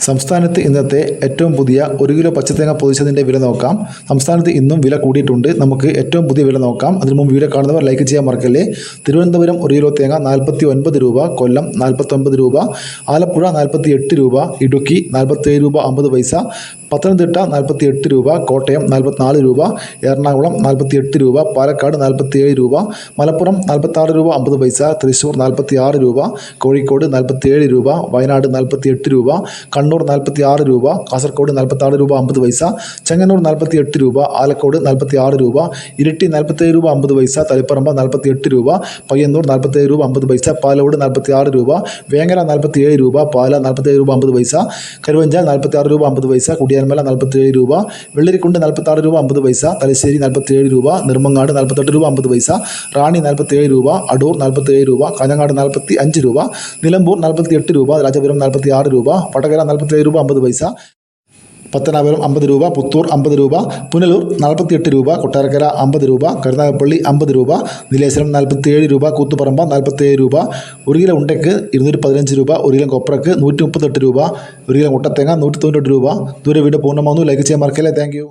സംസ്ഥാനത്ത് ഇന്നത്തെ ഏറ്റവും പുതിയ 1 കിലോ പച്ചത്തേങ്ങ പൊതിച്ചതിൻ്റെ വില നോക്കാം. സംസ്ഥാനത്ത് ഇന്നും വില കൂടിയിട്ടുണ്ട്. നമുക്ക് ഏറ്റവും പുതിയ വില നോക്കാം. അതിനു മുമ്പ് വീഡിയോ കാണുന്നവർ ലൈക്ക് ചെയ്യാൻ മറക്കല്ലേ. തിരുവനന്തപുരം 1 കിലോ തേങ്ങ 49 രൂപ, കൊല്ലം 49 രൂപ, ആലപ്പുഴ 48 രൂപ, ഇടുക്കി 47 രൂപ 50 പൈസ, പത്തനംതിട്ട 48 രൂപ, കോട്ടയം 44 രൂപ, എറണാകുളം 48 രൂപ, പാലക്കാട് 47 രൂപ, മലപ്പുറം 46 രൂപ 50 പൈസ, തൃശ്ശൂർ 46 രൂപ, കോഴിക്കോട് 47 രൂപ, വയനാട് 48 രൂപ, കണ്ണൂർ 46 രൂപ, കാസർഗോഡ് 46 രൂപ 50 പൈസ, ചെങ്ങന്നൂർ 48 രൂപ, ആലക്കോട് 46 രൂപ, ഇരിട്ടി 47 രൂപ 50 പൈസ, തളിപ്പറമ്പ് 48 രൂപ, പയ്യന്നൂർ 47 രൂപ 50 പൈസ, പാലോട് 46 രൂപ, വേങ്ങര 47 രൂപ, പാല 47 രൂപ 50 പൈസ, കരുവഞ്ചാൽ 46 രൂപ 50 പൈസ, കുടിയാൻമല 47 രൂപ, വെള്ളരിക്കുണ്ട് 46 രൂപ 50 പൈസ, തലശ്ശേരി 47 രൂപ, നെടുമങ്ങാട് 48 രൂപ 50 പൈസ, റാണി 47 രൂപ, അടൂർ 47 രൂപ, കാഞ്ഞങ്ങാട് 45 രൂപ, നിലമ്പൂർ 48 രൂപ, രാജപുരം 46 രൂപ, വടകര 47 രൂപ 50 പൈസ, പത്തനാപുരം 50 രൂപ, പുത്തൂർ 50 രൂപ, പുനലൂർ 48 രൂപ, കൊട്ടാരക്കര 50 രൂപ, കരുനാഗപ്പള്ളി 50 രൂപ, നീലേശ്വരം 47 രൂപ, കൂത്തുപറമ്പ 47 രൂപ, 1 കിലോ ഉണ്ടയ്ക്ക് 215 രൂപ, 1 കിലോ കൊപ്രക്ക് 138 രൂപ, 1 കിലോ മുട്ടത്തേങ്ങ 198 രൂപ. ദൂരെ വീഡിയോ പൂർണ്ണമാകുന്നു. ലൈക്ക് ചെയ്യാൻ മറക്കല്ലേ. Thank you.